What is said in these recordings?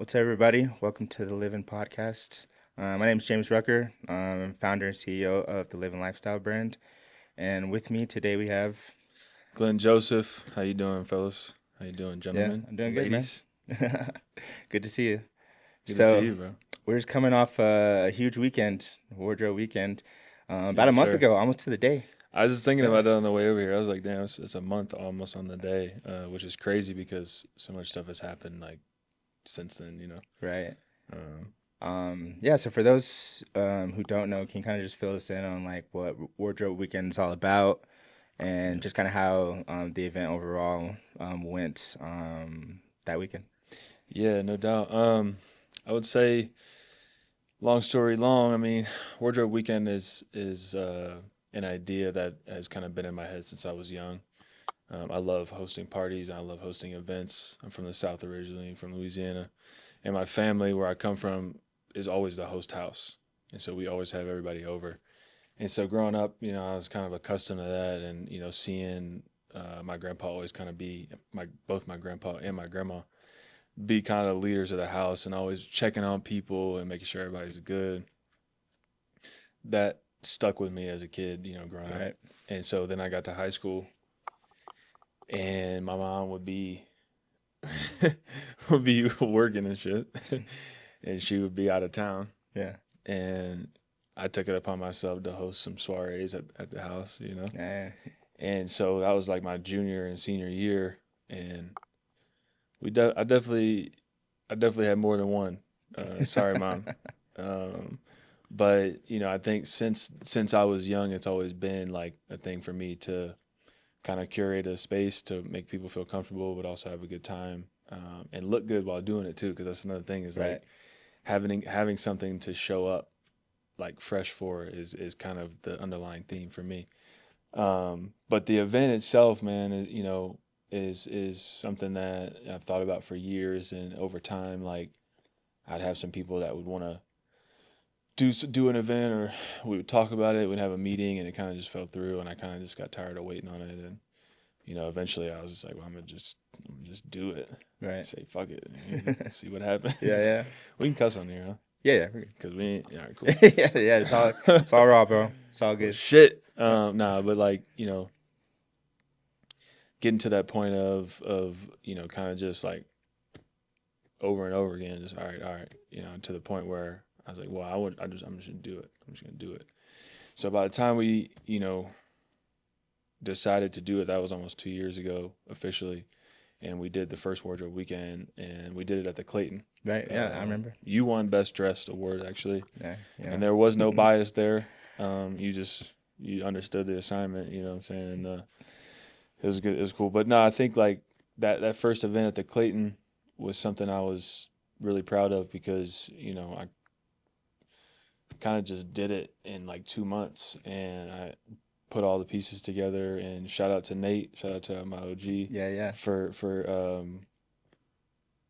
What's up, everybody? Welcome to the LIV'N podcast. My name is James Rucker. I'm founder and CEO of the LIV'N lifestyle brand. And with me today we have, Glenn Joseph, how you doing, fellas? How you doing, yeah, gentlemen, I'm doing good, man. ladies? Good to see you. Good to see So you, bro. we're just coming off a huge weekend, wardrobe weekend, about a Yes, month sir. ago, almost to the day. I was just thinking Yeah, about that on the way over here. I was like, damn, it's a month almost on the day, which is crazy because so much stuff has happened like since then. right. Um, Yeah, so for those who don't know, can you kind of just fill us in on like what wardrobe weekend is all about and yeah, just kind of how the event overall went that weekend? yeah, no doubt. I would say, long story long. I mean, Wardrobe Weekend is an idea that has kind of been in my head since I was young. I love hosting parties. I love hosting events. I'm from the South originally, from Louisiana. And my family, where I come from, is always the host house. And so we always have everybody over. And so growing up, I was kind of accustomed to that and, seeing my grandpa always kind of be both my grandpa and my grandma be kind of the leaders of the house and always checking on people and making sure everybody's good. That stuck with me as a kid, growing up. Right. And so then I got to high school and my mom would be would be working and shit, and she would be out of town, Yeah. and I took it upon myself to host some soirees at the house. Yeah. And so that was like my junior and senior year, and I definitely had more than one. Sorry, mom. Um, but I think since I was young, it's always been like a thing for me to kind of curate a space to make people feel comfortable, but also have a good time, and look good while doing it too. Because that's another thing is Right. like having something to show up like fresh for is kind of the underlying theme for me. But the event itself, man, is something that I've thought about for years, and over time, like I'd have some people that would want to do an event, or we would talk about it. We'd have a meeting, and it kind of just fell through, and I kind of just got tired of waiting on it, and eventually I was just like, well, I'm gonna just do it. Right. Say fuck it, see what happens. Yeah. Yeah. We can cuss on here, huh? Yeah. Yeah. Because we ain't. All right, cool. Yeah. Yeah. It's all raw, bro. It's all Well, good. shit. Nah, but like getting to that point of kind of just like over and over again, just all right, to the point where I was like, well, I'm just gonna do it. I'm just gonna do it. So by the time we decided to do it, that was almost 2 years ago officially, and we did the first wardrobe weekend, and we did it at the Clayton. Right. Yeah. I remember. You won Best Dressed award actually, Yeah. and there was no bias there. You understood the assignment. You know what I'm saying? And it was good. It was cool. But no, I think like that first event at the Clayton was something I was really proud of because I kind of just did it in like 2 months, and I put all the pieces together. And shout out to Nate, shout out to my OG Yeah. Yeah. for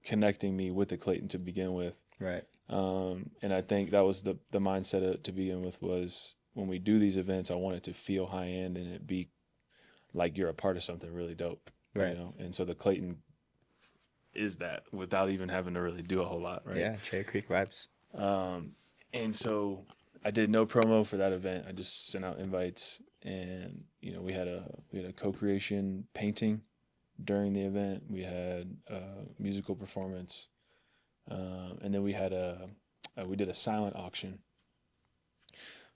connecting me with the Clayton to begin with. Right. And I think that was the mindset to begin with, was when we do these events, I want it to feel high end and it be like you're a part of something really dope. Right. And so the Clayton is that without even having to really do a whole lot, right? Yeah. Cherry Creek vibes. And so I did no promo for that event. I just sent out invites, and we had a co-creation painting during the event. We had a musical performance, and then we did a silent auction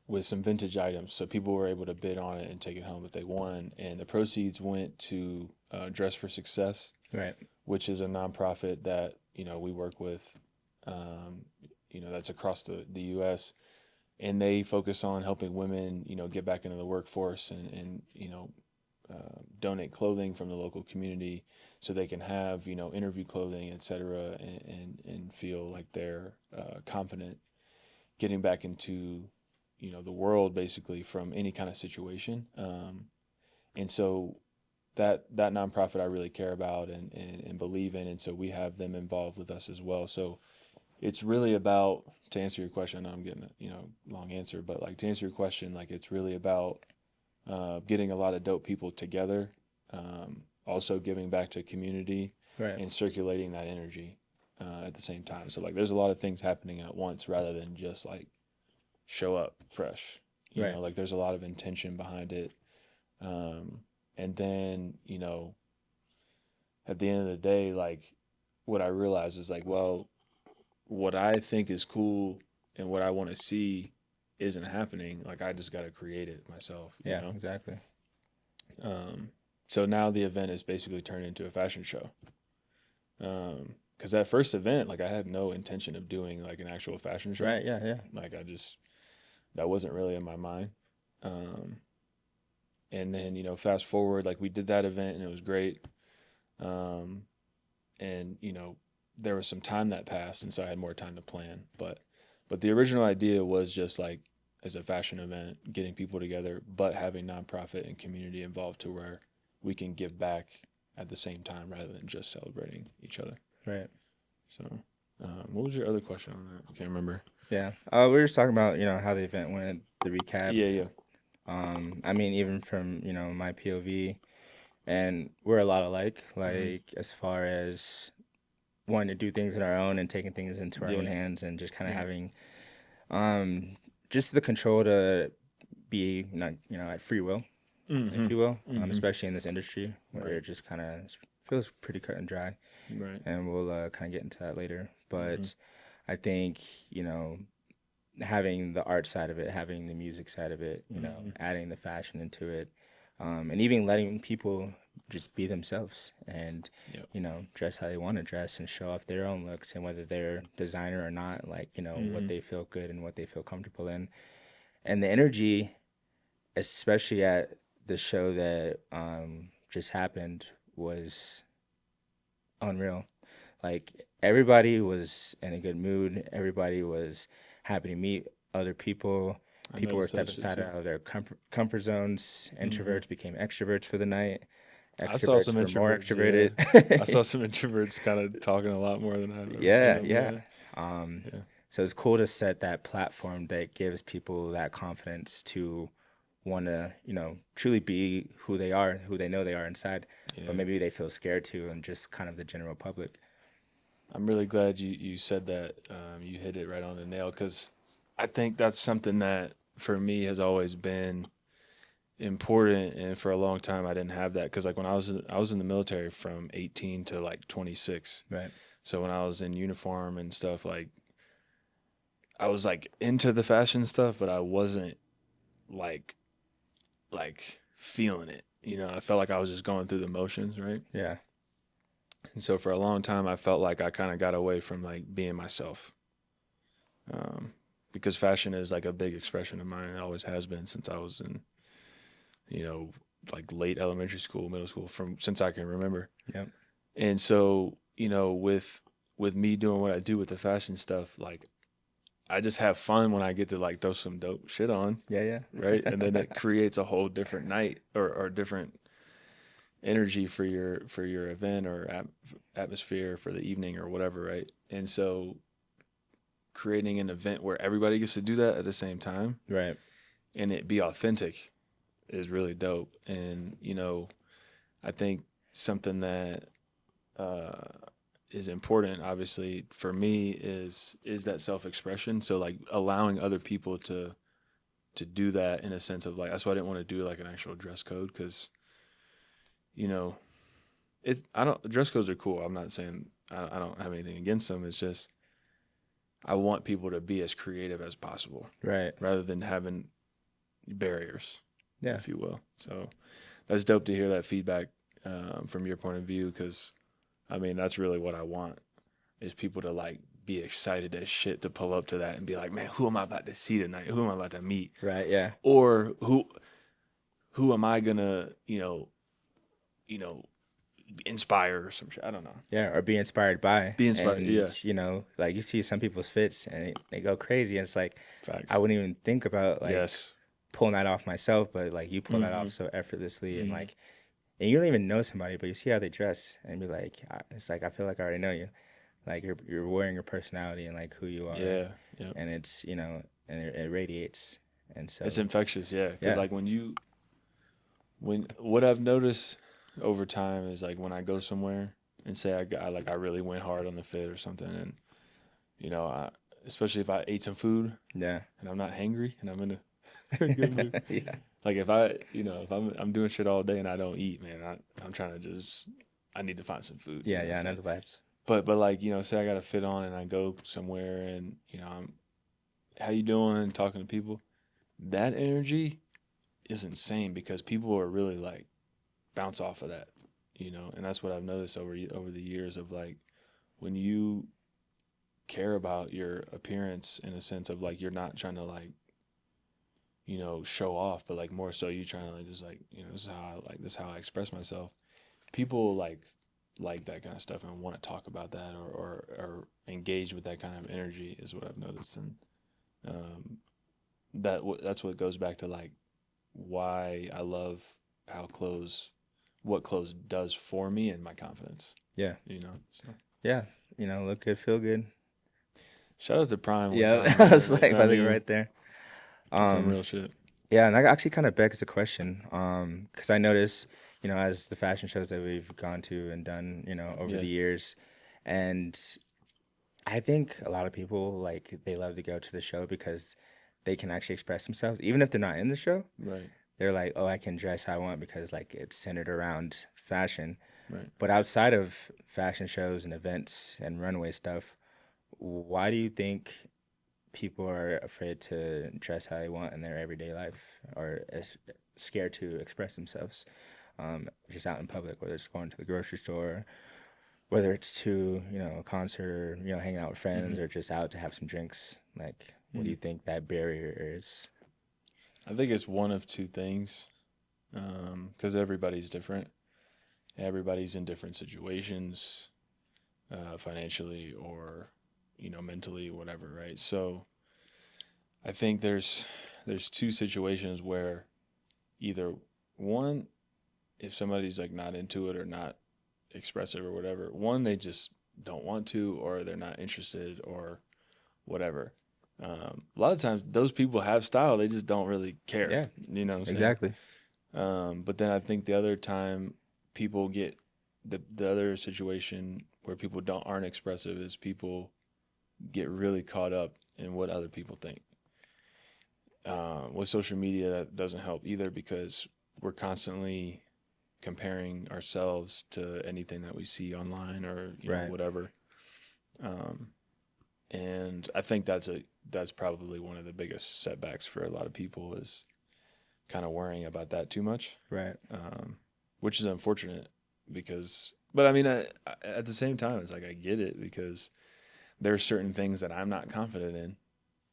with some vintage items, so people were able to bid on it and take it home if they won. And the proceeds went to Dress for Success, Right. which is a nonprofit that we work with. That's across the U.S. and they focus on helping women, get back into the workforce and donate clothing from the local community so they can have, interview clothing, et cetera, and feel like they're confident getting back into, the world basically from any kind of situation. And so that nonprofit I really care about and believe in. And so we have them involved with us as well. So it's really about, to answer your question, I know I'm getting a long answer, but like to answer your question, like it's really about getting a lot of dope people together, also giving back to community Right. and circulating that energy. at the same time. So like there's a lot of things happening at once rather than just like show up fresh. You Right. know, like there's a lot of intention behind it. Um, and then, you know, at the end of the day, like what I realize is like, well, what I think is cool and what I want to see isn't happening. Like I just got to create it myself, you Yeah, know? exactly. Um, so now the event is basically turned into a fashion show. Because that first event, like I had no intention of doing like an actual fashion show. Right. Yeah. Yeah. Like I just, that wasn't really in my mind. Um, and then, you know, fast forward, like we did that event and it was great. Um, and, you know, there was some time that passed. And so I had more time to plan. But the original idea was just like as a fashion event, getting people together, but having nonprofit and community involved to where we can give back at the same time rather than just celebrating each other. Right. So, what was your other question on that? I can't remember. Yeah. We were just talking about, how the event went, the recap. Yeah, yeah. I mean, even from, my POV, and we're a lot alike, Mm-hmm. like as far as wanting to do things on our own and taking things into our own Yeah, hands and just kind of yeah. having um just the control to be not, at free will, if Mm-hmm. you will, Mm-hmm. especially in this industry where Right, it just kind of feels pretty cut and dry, right. and we'll kind of get into that later. Mm-hmm. But I think, having the art side of it, having the music side of it, Mm-hmm. adding the fashion into it, and even letting people just be themselves and, Yep. dress how they want to dress and show off their own looks, and whether they're designer or not, like, what Mm-hmm. they feel good and what they feel comfortable in. And the energy, especially at the show that just happened, was unreal. Like everybody was in a good mood. Everybody was happy to meet other people. I People were noticed that stepping shit outside too. of their comfort zones. Mm-hmm. Introverts became extroverts for the night. I saw some Extroverts were more introverts. Yeah, I extroverted. saw some introverts kind of talking a lot more than I've ever seen Yeah, them. yeah. Yeah, Um, yeah, so it's cool to set that platform that gives people that confidence to want to, truly be who they are, who they know they are inside, but yeah. maybe they feel scared to, and just kind of the general public. I'm really glad you said that. You hit it right on the nail because I think that's something that for me has always been important, and for a long time I didn't have that because like when I was in the military from 18 to like 26. Right. So when I was in uniform and stuff, like I was like into the fashion stuff, but I wasn't like feeling it. You know, I felt like I was just going through the motions, right? Yeah. And so for a long time, I felt like I kind of got away from like being myself, um, because fashion is like a big expression of mine. It always has been since I was in, you know, like late elementary school, middle school, from since I can remember. Yep. And so, you know, with me doing what I do with the fashion stuff, like I just have fun when I get to like throw some dope shit on, Yeah, right? And then yeah. it creates a whole different night or different energy for your event or atmosphere for the evening or whatever, right? And so creating an event where everybody gets to do that at the same time Right. and it be authentic is really dope. And you know, I think something that uh, is important, obviously, for me is that self expression. So like allowing other people to do that in a sense of like that's why I didn't want to do like an actual dress code because you know it. I don't dress codes are cool. I'm not saying I don't have anything against them. It's just I want people to be as creative as possible Right. rather than having barriers, Yeah. if you will. So that's dope to hear that feedback from your point of view because I mean that's really what I want is people to like be excited as shit to pull up to that and be like, man, who am I about to see tonight? Who am I about to meet? Right. Yeah. Or who am I gonna you know inspire or some shit? I don't know. Yeah. Or be inspired by. Be inspired. And, Yeah. like you see some people's fits and they go crazy. And it's like, I Facts. wouldn't even think about like Yes. pulling that off myself, but like you pull that Mm-hmm. off so effortlessly, and Mm-hmm. like, and you don't even know somebody, but you see how they dress and be like, it's like, I feel like I already know you. Like you're wearing your personality and like who you are. Yeah. Yeah. And it's, and it radiates. And It's so, infectious. Yeah. Because yeah. like when what I've noticed over time is like when I go somewhere and say I really went hard on the fit or something, and especially if I ate some food Yeah. and I'm not hangry and I'm in a good mood. Yeah. Like if I'm doing shit all day and I don't eat, man, I'm trying to just I need to find some food. Yeah. What Yeah. I'm I know saying? the vibes. But like say I got a fit on and I go somewhere and I'm how you doing talking to people, that energy is insane because people are really like bounce off of that, and that's what I've noticed over the years of like when you care about your appearance in a sense of like you're not trying to like show off, but like more so you trying to like just like this is how I express myself. People like that kind of stuff and want to talk about that or engage with that kind of energy is what I've noticed, and um, that's what goes back to like why I love how what clothes does for me and my confidence. Yeah. So Yeah. Look good, feel good. shout out to Prime one Yeah. time, I was man. like, I I think mean, right there. some Um, real shit. yeah, and that actually kind of begs the question, because I notice, as the fashion shows that we've gone to and done, over Yeah, the years, and I think a lot of people like they love to go to the show because they can actually express themselves, even if they're not in the show. right, They're like, oh, I can dress how I want because like it's centered around fashion. right. But outside of fashion shows and events and runway stuff, why do you think people are afraid to dress how they want in their everyday life or scared to express themselves just out in public, whether it's going to the grocery store, whether it's to, a concert or, hanging out with friends Hmm. or just out to have some drinks? Like, what do Hmm. you think that barrier is? I think it's one of two things, because everybody's different. Everybody's in different situations, financially or mentally, whatever, right? So I think there's two situations where either one, if somebody's like not into it or not expressive or whatever, one they just don't want to or they're not interested or whatever. A lot of times those people have style, they just don't really care. Yeah, You know what I'm saying? exactly. But then I think the other time people get the other situation where people don't aren't expressive is people get really caught up in what other people think. With social media, that doesn't help either because we're constantly comparing ourselves to anything that we see online or Right. whatever. Um, and I think that's probably one of the biggest setbacks for a lot of people is kind of worrying about that too much, Right. which is unfortunate because. But I mean, at the same time, it's like I get it because there are certain things that I'm not confident in,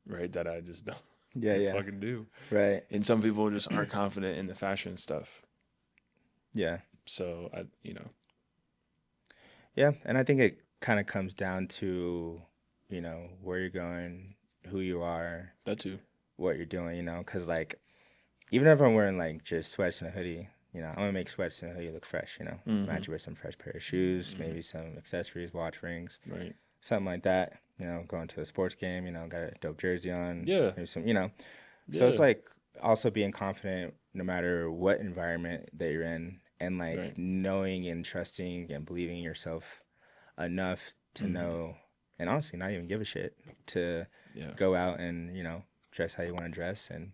right? That I just don't, Yeah, don't yeah. fucking do. Right. And some people just aren't confident in the fashion stuff. Yeah. So Yeah. And I think it kind of comes down to, where you're going, who you are, that too. what you're doing, because like, even if I'm wearing like just sweats and a hoodie, I'm gonna make sweats and a hoodie look fresh, Mm-hmm. match it with some fresh pair of shoes, Mm-hmm. maybe some accessories, watch rings, Right. something like that. Going to a sports game, got a dope jersey on, Yeah. maybe some, So it's Yeah. like also being confident no matter what environment that you're in, and like Right. knowing and trusting and believing in yourself enough to Mm-hmm. know, and honestly, not even give a shit to Yeah. go out and dress how you want to dress and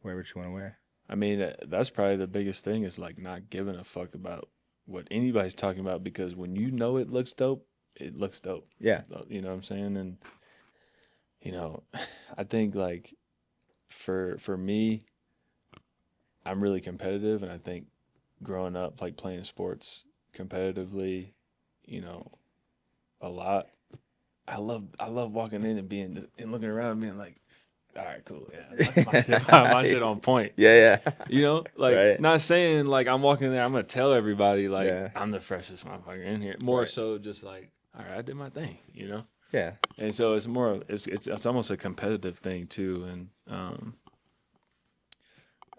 wear what you want to wear. I mean, that's probably the biggest thing is like not giving a fuck about what anybody's talking about because when you know it looks dope, it looks dope. Yeah. You know what I'm saying? And you know, I think like for me, I'm really competitive, and I think growing up like playing sports competitively, you know, a lot. I love walking in and being and looking around and being like, all right, cool, yeah, my shit on point. Yeah, yeah. Like Right. not saying like I'm walking in there, I'm gonna tell everybody like Yeah. I'm the freshest motherfucker in here. More Right. so just like, all right, I did my thing. Yeah. And so it's more it's almost a competitive thing too. And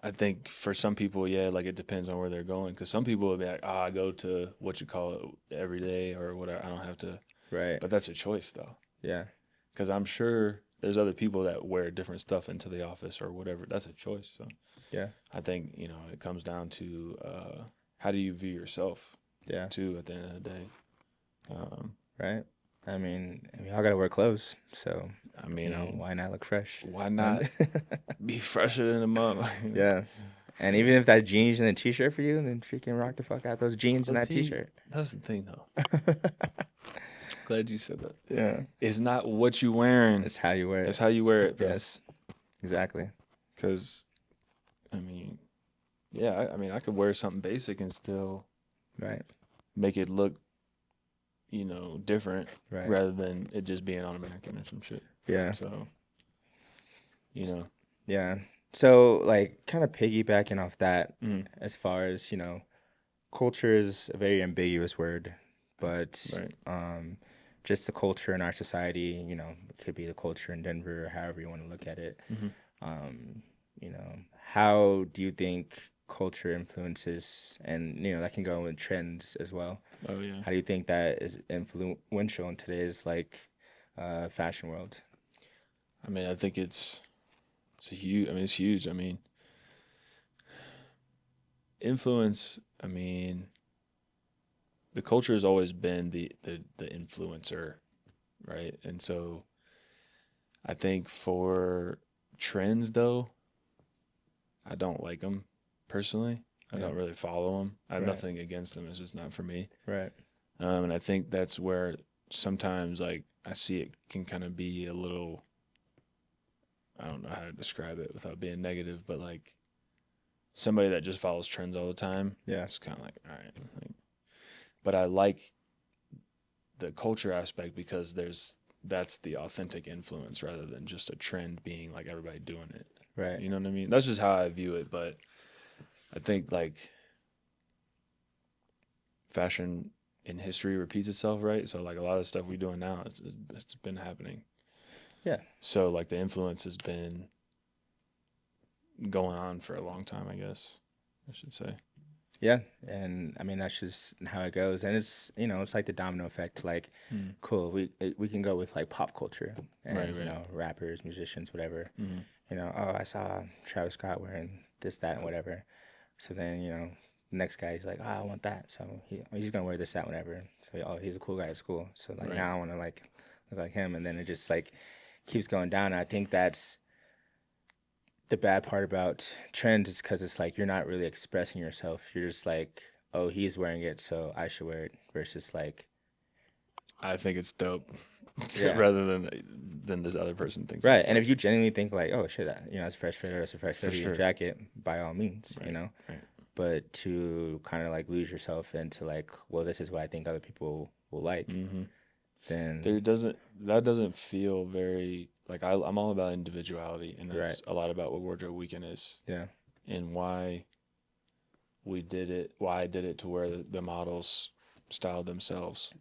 I think for some people, yeah, like it depends on where they're going. Because some people will be like, oh, I go to what you call it every day or whatever. I don't have to. Right. But that's a choice though. Yeah. Because I'm sure there's other people that wear different stuff into the office or whatever. That's a choice. So Yeah. I think it comes down to how do you view yourself Yeah. too at the end of the day. Um, Right. We all gotta wear clothes, so I mean, why not look fresh? why And not be fresher than a mug? yeah, and even if that jeans and a t-shirt for you, then freaking rock the fuck out those jeans and But that see, t-shirt. that's the thing though. Glad you said that. Yeah, It's not what you wearing; it's how you wear it's it. how you wear it, bro. Yes, exactly. Because I mean, yeah, I mean, I could wear something basic and still Right, make it look, different right. rather than it just being on a mannequin or some shit. Yeah, So, you know, yeah. So like, kind of piggybacking off that, mm, as far as culture is a very ambiguous word, but right. just the culture in our society, it could be the culture in Denver, or however you want to look at it. Hmm. Um, how do you think culture influences, and that can go with trends as well. Oh yeah. How do you think that is influential in today's fashion world? I mean, I think it's a huge. I mean, it's huge. I mean, influence. I mean, the culture has always been the influencer, right? And so I think for trends though, I don't like them personally. I Yeah, don't really follow them. I have right, nothing against them. It's just not for me. right, And I think that's where sometimes like I see it can kind of be a little. I don't know how to describe it without being negative, but like somebody that just follows trends all the time, yeah, it's kind of like all right. Like, but I like the culture aspect because that's the authentic influence rather than just a trend being like everybody doing it. right. You know what I mean? That's just how I view it. But I think like fashion in history repeats itself, right? So like a lot of stuff we're doing now, it's been happening. Yeah, So like the influence has been going on for a long time, I guess I should say. yeah, and that's just how it goes, and it's like the domino effect. Like, Mm. cool, we can go with like pop culture Right, and right. rappers, musicians, whatever. Mm-hmm. Oh, I saw Travis Scott wearing this, that, and whatever. So then, the next guy, he's like, oh, I want that. So he's gonna wear this, that, whatever. So he's a cool guy at school. So like Right. now I want to like look like him, and then it just like keeps going down. And I think that's the bad part about trends is because it's like you're not really expressing yourself. You're just like, oh, he's wearing it, so I should wear it. Versus like, I think it's dope yeah, rather than this other person thinks it's right. And dope. if you genuinely think like, oh shit, that's a fresh fit or that's a fresh For hoodie or sure. jacket, by all means, Right. Right. But to kind of like lose yourself into like, well, this is what I think other people will like, Mm-hmm. then There doesn't that doesn't feel very like I'm all about individuality, and right, that's a lot about what Wardrobe Weekend is, yeah, and why we did it. Why I did it to where the models styled themselves.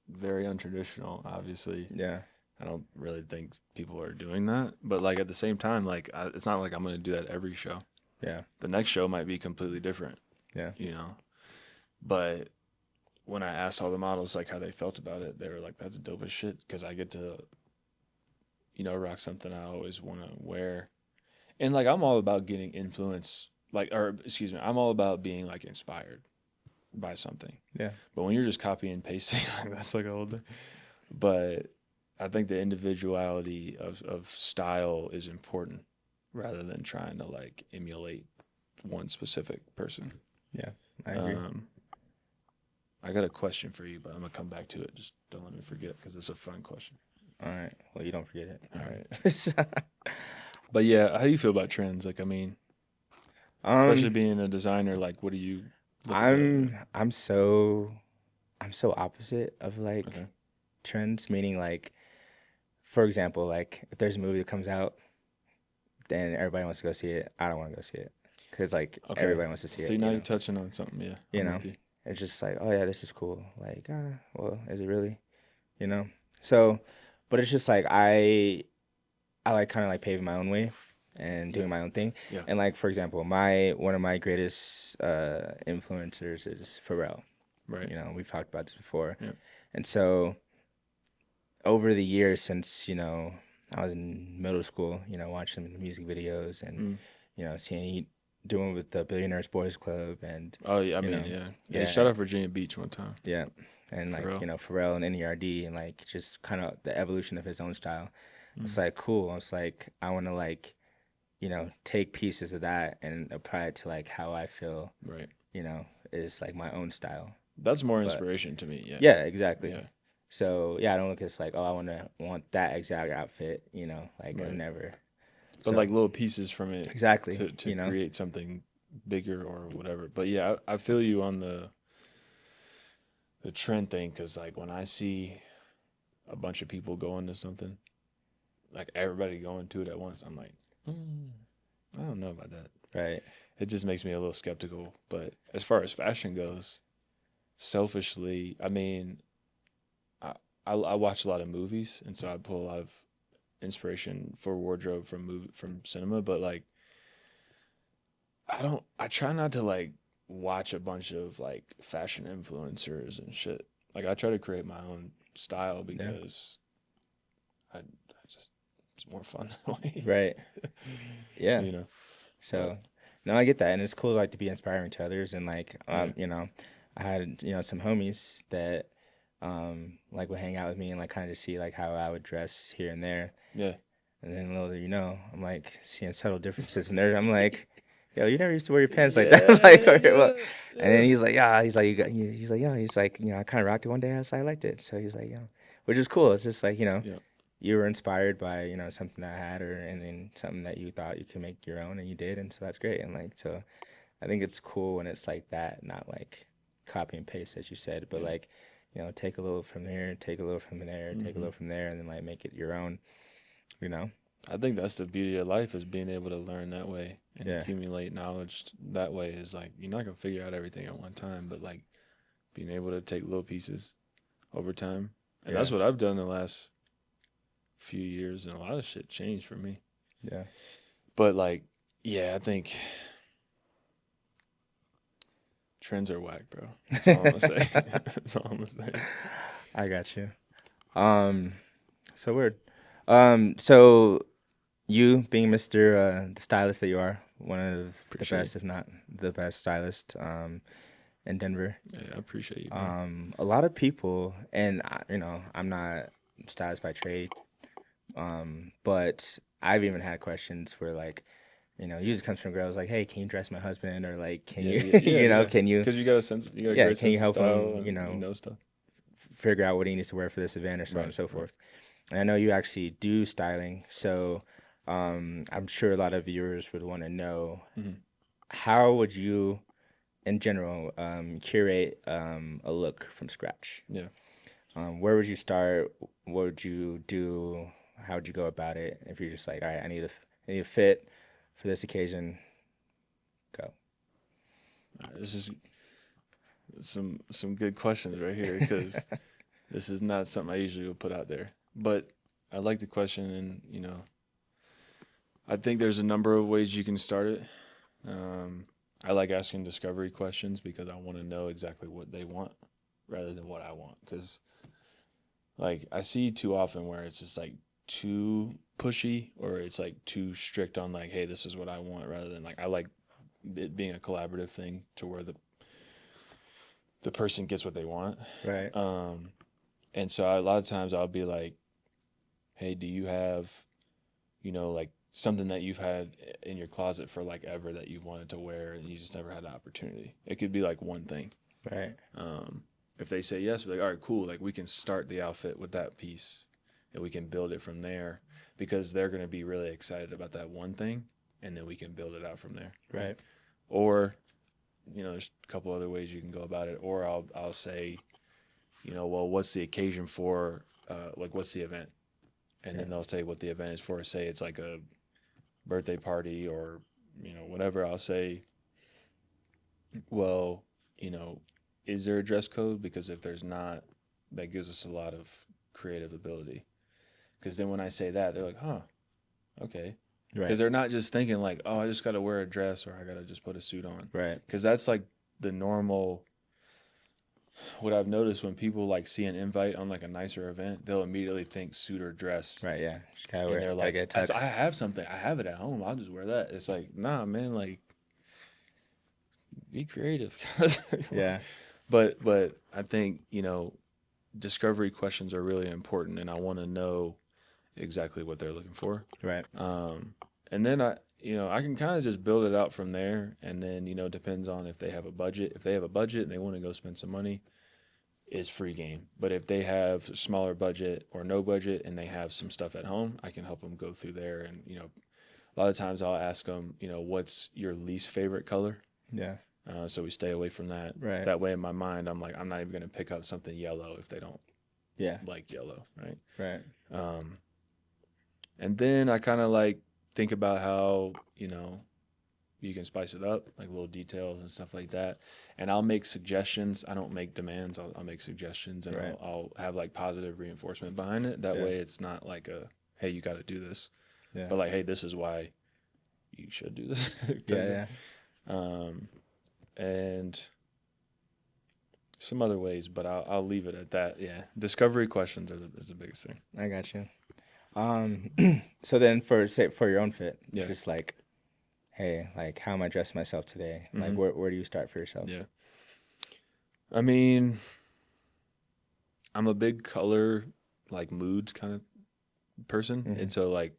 Very untraditional, obviously. yeah, I don't really think people are doing that, but like at the same time, like it's not like I'm gonna do that every show. yeah, The next show might be completely different, yeah, you know. But when I asked all the models like how they felt about it, they were like, "That's dope as shit," because I get to rock something I always want to wear. And like I'm all about getting influence, like or excuse me, I'm all about being like inspired by something. yeah, But when you're just copy and pasting, like that's like a whole thing. But I think the individuality of style is important rather than trying to like emulate one specific person. yeah. I agree. Um, I got a question for you, but I'm gonna come back to it. Just don't let me forget because it's a fun question. All right. Well, you don't forget it. All right. But yeah, how do you feel about trends? Like, I mean, especially um, being a designer, like, what do you look at that? I'm so opposite of like Okay. trends, meaning like, for example, like if there's a movie that comes out, then everybody wants to go see it. I don't want to go see it because like Okay. everybody wants to see So it. now you're touching on something. Yeah, You I'm know. with you. It's just like, oh yeah, this is cool. Like, well, is it really? You know. So, but it's just like I like kind of like paving my own way and Yeah. doing my own thing. Yeah. And like for example, my one of my greatest influencers is Pharrell. Right. We've talked about this before. Yeah. And so over the years since, I was in middle school, watching the music videos and, Mm. seeing he doing with the Billionaires Boys Club and, Oh yeah. I you mean, know, yeah. Hey, yeah, shout out Virginia Beach one time. yeah. and For like, real. Pharrell and NERD, and like just kind of the evolution of his own style. It's Mm. like cool. It's like I want to like, take pieces of that and apply it to like how I feel, Right. is like my own style. That's more But inspiration to me. Yeah. yeah, exactly. Yeah. So yeah, I don't look at it like, oh, I want that exact outfit, like I Right. never. But So like little pieces from it exactly, to create something bigger or whatever. But yeah, I feel you on the trend thing because like when I see a bunch of people going to something, like everybody going to it at once, I'm like, mm, I don't know about that. right. It just makes me a little skeptical. But as far as fashion goes, selfishly, I mean, I watch a lot of movies, and so I pull a lot of inspiration for wardrobe from cinema. But like, I try not to like watch a bunch of like fashion influencers and shit. Like, I try to create my own style Yeah. because I just it's more fun that way. Right. Yeah. you know. But So, no, I get that, and it's cool like to be inspiring to others, and like, yeah, I had some homies that like would hang out with me and like kind of see like how I would dress here and there, yeah, and then little do you know, I'm like seeing subtle differences in there. I'm like, yo, you never used to wear your pants like that, like, yeah, or what? yeah, And then yeah, he's like, yeah, he's like, he's like, he's like, I kind of rocked it one day, I liked it, so he's like, which is cool. It's just like yeah, you were inspired by something that I had, or and then something that you thought you could make your own, and you did, and so that's great. And like, so I think it's cool when it's like that, not like copy and paste as you said, but yeah. like, take a little from here, take a little from there, take a hmm little from there, and then like make it your own. you know I think that's the beauty of life is being able to learn that way and yeah, accumulate knowledge that way. Is like you're not gonna figure out everything at one time, but like being able to take little pieces over time, and yeah, that's what I've done the last few years, and a lot of shit changed for me. yeah. But like, yeah, I think trends are whack, bro. That's all I'm gonna say. That's all I'm gonna say. I got you. um so weird. So you being Mr. The stylist that you are, one of the Appreciate you. best, if not the best stylist in Denver. Yeah, I appreciate you, bro. A lot of people, and I'm not stylist by trade, but I've even had questions where like, usually comes from girls like, "Hey, can you dress my husband?" Or like, "Can Yeah, you, yeah, yeah, yeah. can you, Because you got a sense, you got a yeah, great can you sense of help him, style, and you know stuff. figure out what he needs to wear for this event or so on and Right, so right. forth." And I know you actually do styling, so I'm sure a lot of viewers would want to know hmm how would you, in general, curate a look from scratch? Yeah. Where would you start? What would you do? How would you go about it? If you're just like, all right, I need a fit for this occasion, go. This is some good questions right here because this is not something I usually would put out there. But I like the question, and I think there's a number of ways you can start it. Um, I like asking discovery questions because I want to know exactly what they want rather than what I want. Because like I see too often where it's just like too pushy or it's like too strict on like, hey, this is what I want, rather than like I like it being a collaborative thing to where the person gets what they want. Right. Um, and so a lot of times I'll be like, hey, do you have, like something that you've had in your closet for like ever that you've wanted to wear and you just never had the opportunity? It could be like one thing. Right. Um, if they say yes, we're like, all right, cool. Like we can start the outfit with that piece and we can build it from there because they're going to be really excited about that one thing and then we can build it out from there. Right. Right. Or, there's a couple other ways you can go about it. Or I'll say, well, what's the occasion for, like, what's the event? And Yeah. then they'll say what the event is for. Say it's like a birthday party or, whatever. I'll say, well, is there a dress code? Because if there's not, that gives us a lot of creative ability. Because then when I say that, they're like, huh, okay. Because Right. they're not just thinking like, oh, I just got to wear a dress or I got to just put a suit on. Right. Because that's like the normal. What I've noticed when people like see an invite on like a nicer event, they'll immediately think suit or dress. Right. Yeah. Just gotta And wear. they're Gotta like, get a I tux. have something. I have it at home. I'll just wear that. It's like, nah, man, like, be creative. Yeah. But I think, discovery questions are really important, and I want to know exactly what they're looking for. Right. Um, and then I can kind of just build it out from there. And then, depends on if they have a budget. If they have a budget and they want to go spend some money, it's free game. But if they have smaller budget or no budget and they have some stuff at home, I can help them go through there. And, a lot of times I'll ask them, what's your least favorite color? Yeah. So we stay away from that. Right. That way in my mind, I'm like, I'm not even going to pick up something yellow if they don't Yeah. like yellow. Right. Right. And then I kind of like think about how, you can spice it up, like little details and stuff like that. And I'll make suggestions. I don't make demands. I'll make suggestions, and Right. I'll have like positive reinforcement behind it. That Yeah. way it's not like hey, you got to do this, Yeah. but like, hey, this is why you should do this. Yeah. And some other ways, but I'll leave it at that. Yeah. Discovery questions is the biggest thing. I got you. So then for your own fit, Yeah. just like, hey, like how am I dressing myself today? Like Mhm. where do you start for yourself? Yeah. I mean, I'm a big color, like mood kind of person. Mhm. And so like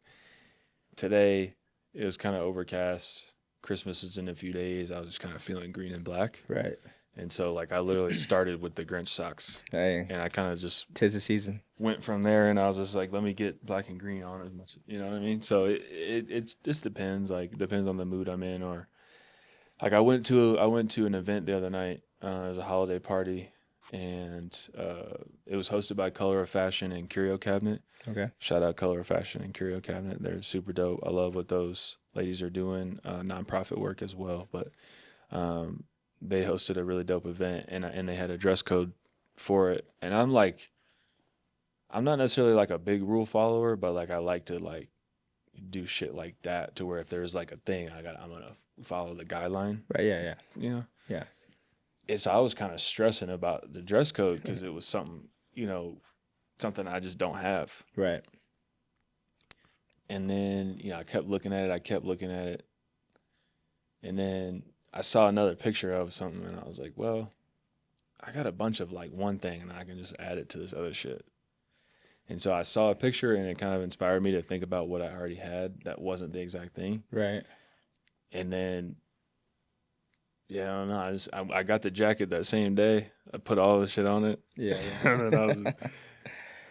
today it was kind of overcast. Christmas is in a few days. I was just kind of feeling green and black. Right. And so like I literally started with the Grinch socks. Hey, And I kind of just tis the season. went from there, and I was just like, let me get black and green on as much, you know what I mean? So it just depends, like depends on the mood I'm in. Or like I went to an event the other night. It was a holiday party, and it was hosted by Color of Fashion and Curio Cabinet. Okay. Shout out Color of Fashion and Curio Cabinet. They're super dope. I love what those ladies are doing, nonprofit work as well. But they hosted a really dope event, and they had a dress code for it. And I'm like, I'm not necessarily like a big rule follower, but like I like to like do shit like that to where if there's like a thing, I'm gonna follow the guideline, Right. Yeah. you know. Yeah. And so I was kind of stressing about the dress code because it was something, something I just don't have. Right. And then I kept looking at it, and then I saw another picture of something, and I was like, well, I got a bunch of like one thing, and I can just add it to this other shit. And so I saw a picture, and it kind of inspired me to think about what I already had that wasn't the exact thing. Right. And then, yeah, I don't know. I got the jacket that same day. I put all the shit on it. Yeah. And then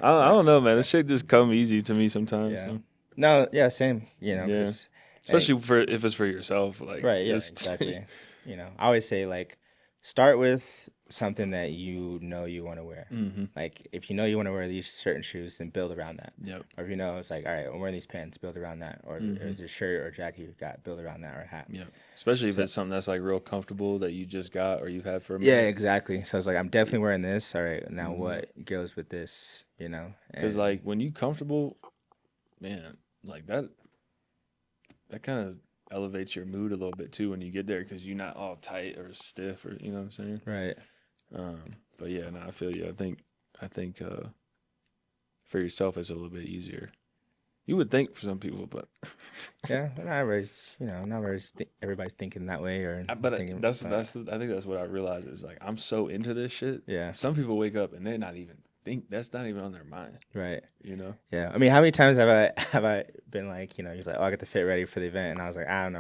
I don't know, man. This shit just come easy to me sometimes. Yeah. So. No. Yeah. Same. Yeah. 'Cause- Especially if it's for yourself. Like, right. Yeah. Exactly. I always say like, start with something that you want to wear. Mm-hmm. Like if you know you want to wear these certain shoes, then build around that. Yep. Or if it's like, all right, I'm wearing these pants, build around that. Or Mhm. there's a shirt or jacket you've got, build around that, or a hat. Yeah. Especially if So- it's something that's like real comfortable that you just got or you've had for a Yeah, minute. exactly. So it's like I'm definitely wearing this. All right, now Mhm. what goes with this? Because And- like when you comfortable, man, like that kind of elevates your mood a little bit too when you get there because you're not all tight or stiff or you know what I'm saying. right. But yeah, no, I feel you. I think for yourself it's a little bit easier. You would think for some people, but Yeah, not everybody's everybody's thinking that way or but thinking, I think that's what I realize is like I'm so into this shit. yeah, Some people wake up and they're not even that's not even on their mind. right. You know. Yeah, I mean, how many times have I been like, he's like, oh, I got to fit ready for the event, and I was like, I don't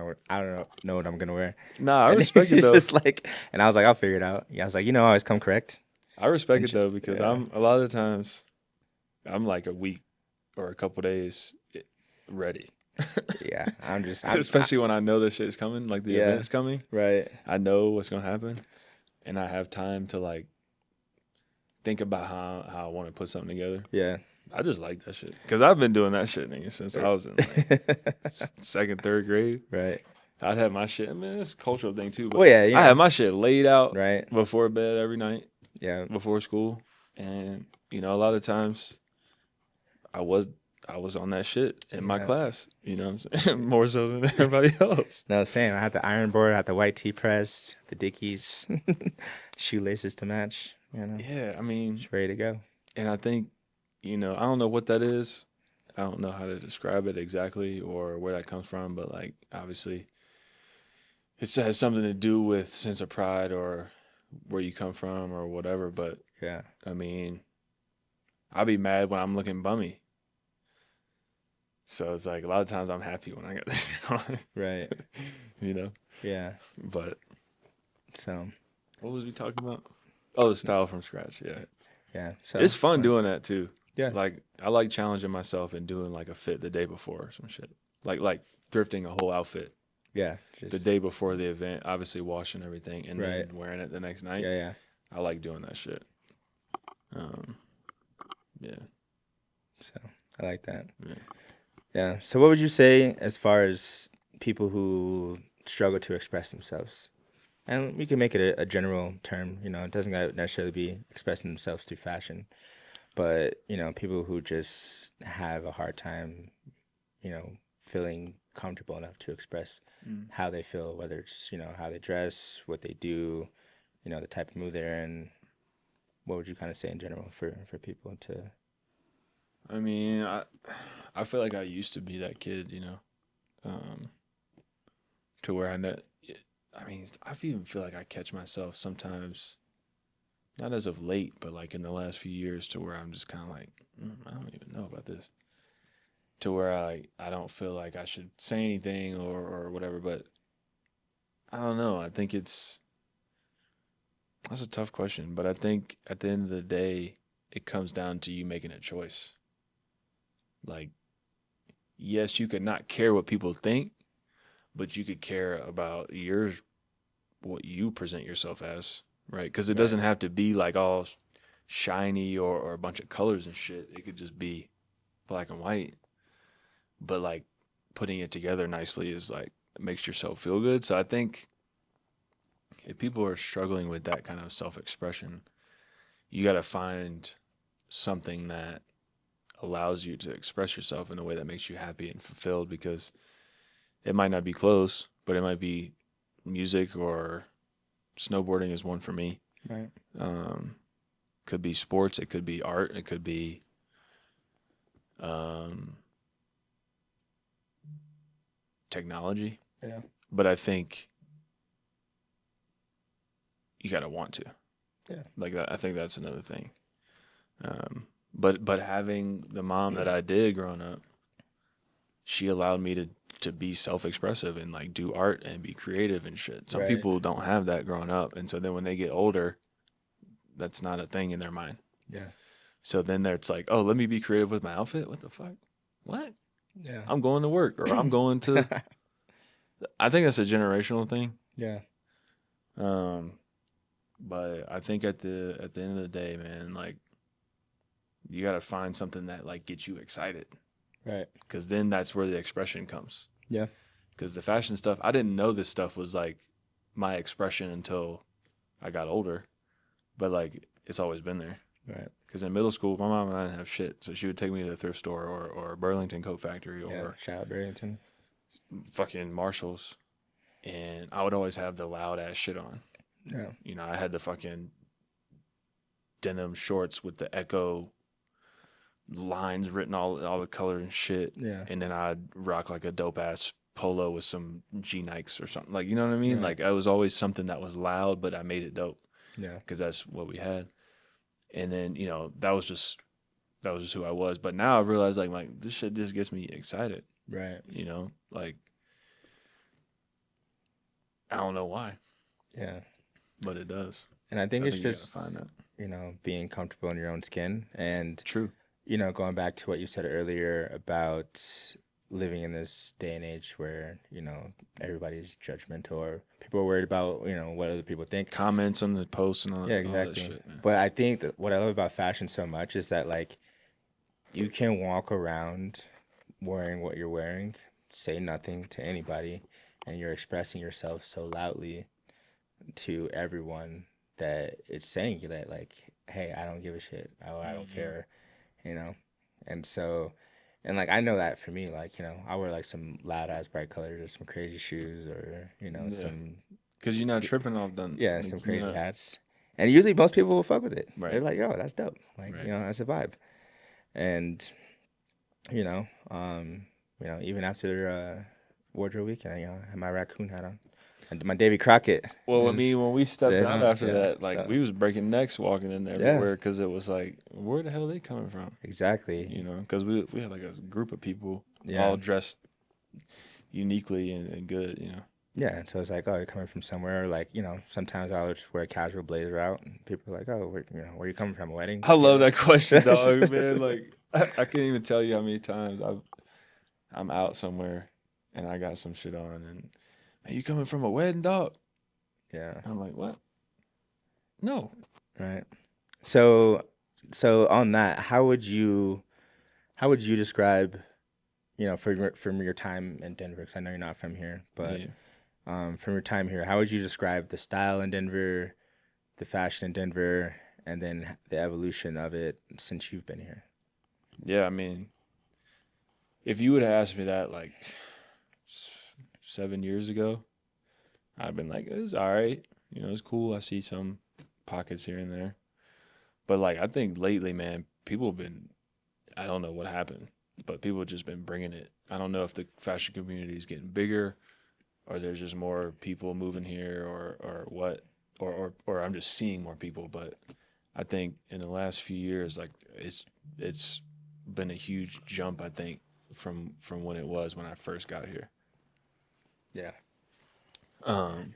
know what I'm gonna wear. Nah, I And respect it he's though. just like, and I was like, I'll figure it out. Yeah, I was like, I always come correct. I respect it though because Yeah. I'm a lot of the times I'm like a week or a couple days ready. Yeah, I'm Especially when I know this shit is coming, like the Yeah. event's coming. right. I know what's gonna happen, and I have time to like think about how I want to put something together. Yeah. I just like that shit because I've been doing that shit, nigga, since I was in like second, third grade. right. I'd have my shit. I mean, it's a cultural thing too. But Well, yeah, I have my shit laid out right. before bed every night, Yeah. before school, and a lot of times I was on that shit in my Yeah. class. You know what I'm saying? More so than everybody else. No, same. I had the iron board, I had the white tee press, the Dickies, shoelaces to match. Yeah, I mean, Just ready to go. and I think I don't know what that is. I don't know how to describe it exactly or where that comes from, but like obviously it has something to do with sense of pride or where you come from or whatever. But Yeah. I mean, I'll be mad when I'm looking bummy. So it's like a lot of times I'm happy when I get this shit on, Right. you know. Yeah. But So what was we talking about? Oh, the style from scratch. Yeah, yeah. So it's fun doing that too. yeah. Like I like challenging myself and doing like a fit the day before or some shit. Like thrifting a whole outfit Yeah. the Just day before the event, obviously washing everything and right. then wearing it the next night. Yeah. Yeah. I like doing that shit. Um, yeah, So I like that. yeah. Yeah. So what would you say as far as people who struggle to express themselves? And we can make it a general term. It doesn't gotta necessarily be expressing themselves through fashion, but people who just have a hard time, feeling comfortable enough to express Mm. how they feel, whether it's how they dress, what they do, the type of mood they're in. What would you kind of say in general for people to? I mean, I feel like I used to be that kid, um, to where I mean, I even feel like I catch myself sometimes, not as of late, but like in the last few years, to where I'm just kind of like, I don't even know about this. To where I don't feel like I should say anything or whatever, but I don't know. I think that's a tough question, but I think at the end of the day, it comes down to you making a choice. Like, yes, you could not care what people think, but you could care about what you present yourself as, right? Because it Right. doesn't have to be like all shiny or a bunch of colors and shit. It could just be black and white. But like putting it together nicely is like makes yourself feel good. So I think if people are struggling with that kind of self expression, you got to find something that allows you to express yourself in a way that makes you happy and fulfilled, because it might not be clothes, but it might be music, or snowboarding is one for me. Right. Um, could be sports, it could be art, it could be um, technology. Yeah. But I think you got to want to. Yeah. Like that, I think that's another thing. But having the mom that I did growing up, she allowed me to be self expressive and like do art and be creative and shit. Some Right. people don't have that growing up, and so then when they get older, that's not a thing in their mind. Yeah. So then it's like, oh, let me be creative with my outfit. What the fuck? What? Yeah. I'm going to work, or I'm going to. I think that's a generational thing. Yeah. Um, but I think at the end of the day, man, like you got to find something that like gets you excited, Right. because then that's where the expression comes. Yeah. Because the fashion stuff, I didn't know this stuff was like my expression until I got older, but like it's always been there. Right. Because in middle school, my mom and I didn't have shit, so she would take me to the thrift store or Burlington Coat Factory Yeah. or Shout out Barrington. fucking Marshalls, and I would always have the loud ass shit on. Yeah. I had the fucking denim shorts with the Echo lines written all the color and shit, Yeah. and then I'd rock like a dope ass polo with some G Nikes or something. Like, you know what I mean? Right. Like, I was always something that was loud, but I made it dope Yeah. because that's what we had. And then that was just who I was. But now I realize like this shit just gets me excited. Right. Like I don't know why, Yeah. but it does. And I think So I it's think you gotta just, find that. being comfortable in your own skin and, True. going back to what you said earlier about living in this day and age where, everybody's judgmental or people are worried about, what other people think. Comments on the posts and all, Yeah, all that exactly. shit, man. But I think that what I love about fashion so much is that like you can walk around wearing what you're wearing, say nothing to anybody, and you're expressing yourself so loudly to everyone that it's saying you that like, hey, I don't give a shit. I don't Mm-hmm. care, you know? And so, and like, I know that for me, like, I wear like some loud ass bright colors or some crazy shoes or, Yeah, some, because you're not tripping off them. yeah, some Like, you're crazy not hats. And usually most people will fuck with it. They're right, like, yo, that's dope. Like, right. that's a vibe. And, you know, um, even after wardrobe weekend, I had my raccoon hat on. And my Davy Crockett Well, I is mean, when we stepped out after yeah. that, like So we was breaking necks walking in yeah, everywhere because it was like, where the hell are they coming from? exactly. You know, because we had like a group of people Yeah. all dressed uniquely and good. You know. Yeah, and so it's like, oh, you're coming from somewhere. Like, sometimes I'll just wear a casual blazer out, and people are like, oh, where you coming from? A wedding? I love that question, Yes. dog, man. Like I can't even tell you how many times I'm out somewhere and I got some shit on and man, you coming from a wedding, dog? Yeah. I'm like, what? No. Right. So, on that, how would you describe, from your time in Denver? Because I know you're not from here, but Yeah. from your time here, how would you describe the style in Denver, the fashion in Denver, and then the evolution of it since you've been here? Yeah, I mean, if you would have asked me that like 7 years ago, I'd been like, it's all right. You know, it's cool. I see some pockets here and there. But like, I think lately, man, people have been, I don't know what happened, but people have just been bringing it. I don't know if the fashion community is getting bigger or there's just more people moving here or what, or I'm just seeing more people. But I think in the last few years, like it's been a huge jump, I think, from when it was when I first got here. Yeah. Um,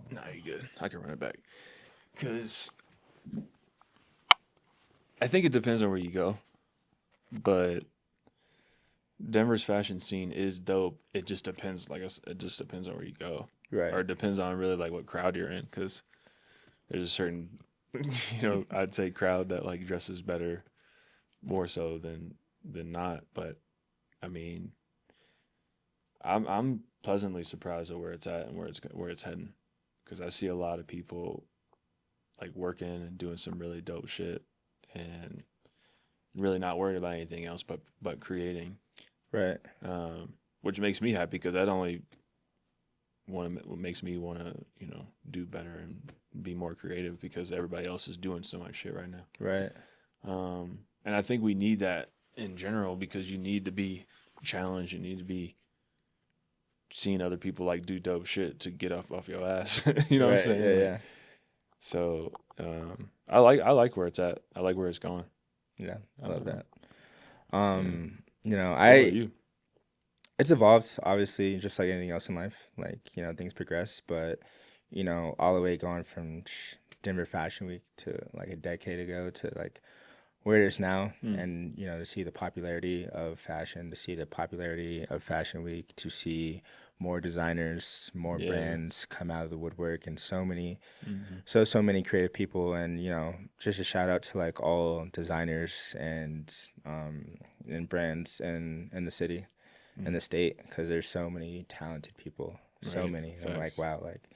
nah, you good. I can run it back. Cause I think it depends on where you go, but Denver's fashion scene is dope. It just depends. Like I said, it just depends on where you go, Right. or it depends on really like what crowd you're in. Cause there's a certain, I'd say crowd that like dresses better, more so than not. But I mean, I'm pleasantly surprised at where it's at and where it's heading, because I see a lot of people like working and doing some really dope shit and really not worried about anything else but creating, Right. which makes me happy because that only what makes me want to do better and be more creative because everybody else is doing so much shit right now. Right. And I think we need that in general because you need to be challenged. You need to be seeing other people like do dope shit to get off your ass. You know what I'm Right. saying? Yeah. Like Yeah. so. I like where it's at. I like where it's going. Yeah. I love Um, that. yeah. What about I you? it's evolved obviously just like anything else in life. Like, things progress, but all the way going from Denver Fashion Week to like a decade ago to like where it is now, Hmm. and to see the popularity of fashion, to see the popularity of Fashion Week, to see more designers, more Yeah. brands come out of the woodwork, and so many Hmm. so many creative people. And just a shout out to like all designers and brands in the city and Hmm. the state, because there's so many talented people, so Right. many. I'm like, Facts. wow. Like,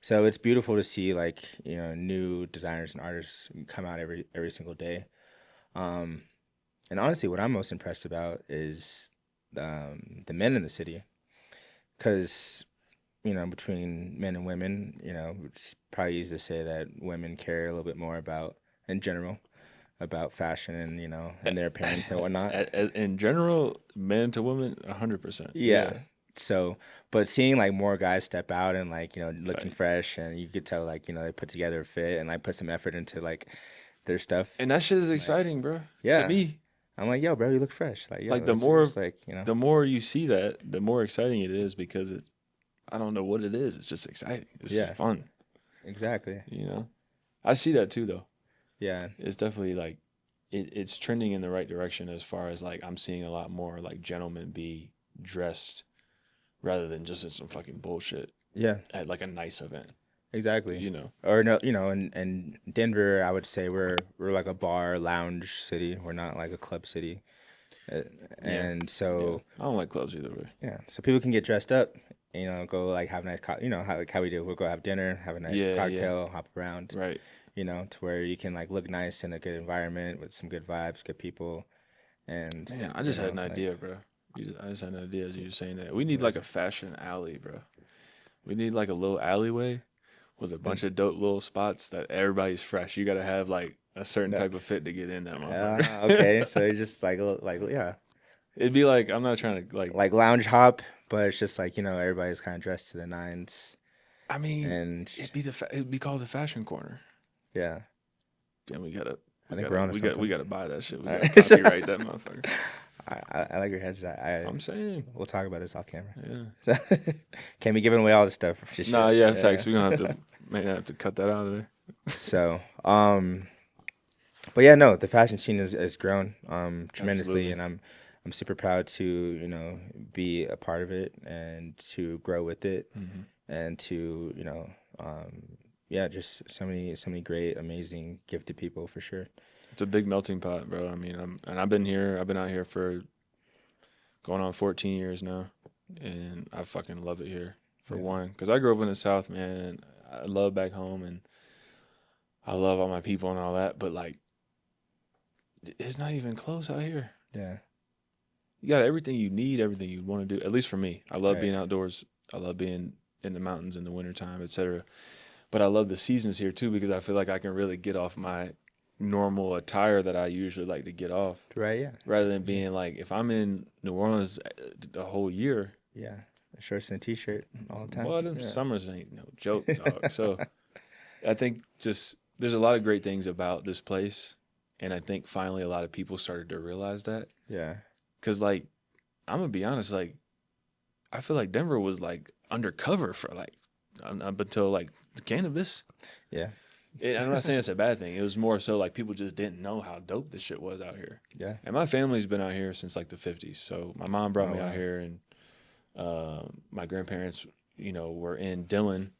so it's beautiful to see like new designers and artists come out every single day. um and honestly, what I'm most impressed about is the men in the city, because between men and women, it's probably easy to say that women care a little bit more about, in general, about fashion and and their appearance and whatnot. In general, men to women, 100%. Yeah. Yeah. So, but seeing like more guys step out and like looking Right. fresh, and you could tell like they put together a fit and like put some effort into like their stuff. And that shit is I'm like, exciting, bro. To yeah. me, I'm like, yo, bro, you look fresh. Like, yo, like the it's more just like the more you see that, the more exciting it is because I don't know what it is. It's just exciting. It's just yeah, fun, exactly. you know. I see that too though. Yeah. It's definitely like it's trending in the right direction as far as like I'm seeing a lot more like gentlemen be dressed rather than just in some fucking bullshit Yeah. at like a nice event, Exactly. you know. Or no, in Denver, I would say we're like a bar lounge city. We're not like a club city. Uh, Yeah. And Yeah. so I don't like clubs either way. yeah, so people can get dressed up, go like have a nice how we do. We'll go have dinner, have a nice Yeah, yeah. cocktail, hop around, Right. to where you can like look nice in a good environment with some good vibes, good people, and Man, I just had an like idea, bro. I just had an idea as you were saying that. We need what like is a it? fashion alley, bro. We need like a little alleyway with a Hmm. bunch of dope little spots that everybody's fresh. You gotta have like a certain No. type of fit to get in that Okay, so motherfucker. it's just like yeah, It'd be like I'm not trying to like like lounge hop, but it's just like everybody's kind of dressed to the nines. I mean, And it'd be called the fashion corner. yeah, Then I think we're on to we something. gotta buy that shit. We All gotta right. So, copyright that motherfucker. I like your heads. I'm saying, We'll talk about this off camera. yeah. So, can't be giving away all this stuff. Just Nah, yet. yeah, Yeah. facts. We gonna have to may have to cut that out of there. So, but yeah, no, the fashion scene has grown tremendously, Absolutely. and I'm super proud to be a part of it and to grow with it Hmm. and to yeah, just so many great, amazing, gifted people for sure. It's a big melting pot, bro. I mean, I've been here. I've been out here for going on 14 years now, and I fucking love it here. For Yeah, one, because I grew up in the South, man, and I love back home, and I love all my people and all that. But like, it's not even close out here. yeah, You got everything you need, everything you want to do. At least for me, I love right, being outdoors. I love being in the mountains in the wintertime, etc. But I love the seasons here too because I feel like I can really get off my normal attire that I usually like to get off, right, yeah, rather than yeah, being like if I'm in New Orleans the whole year. yeah. Shorts and a t-shirt all the time. Boy, them Yeah, summers ain't no joke, dog. So I think just there's a lot of great things about this place, and I think finally a lot of people started to realize that. yeah, Cause like I'm gonna be honest, like I feel like Denver was like undercover for like up until like the cannabis. yeah, And I'm not saying it's a bad thing. It was more so like people just didn't know how dope this shit was out here. yeah. And my family's been out here since like the 50s. So my mom brought Oh me out wow. here, and my grandparents, were in Dillon,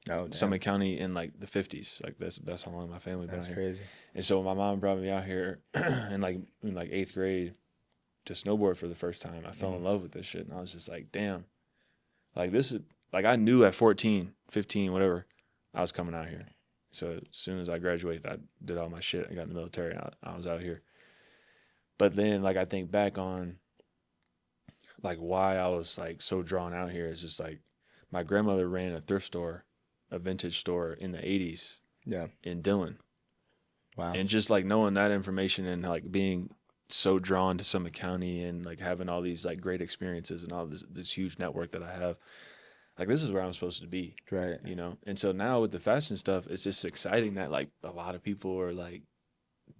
Oh Summit damn, County in like the 50s. Like that's how long my family been out that's here. crazy. And so my mom brought me out here in like 8th grade to snowboard for the first time. I fell Hmm. in love with this shit, and I was just like, damn, like this is like I knew at 14, 15, whatever, I was coming out here. So as soon as I graduated, I did all my shit. I got in the military. I was out here. But then like I think back on like why I was like so drawn out here is just like my grandmother ran a thrift store, a vintage store in the 80s Yeah. in Dillon. Wow. And just like knowing that information and like being so drawn to Summit County and like having all these like great experiences and all this huge network that I have, like this is where I'm supposed to be, Right. And so now with the fashion stuff, it's just exciting that like a lot of people are like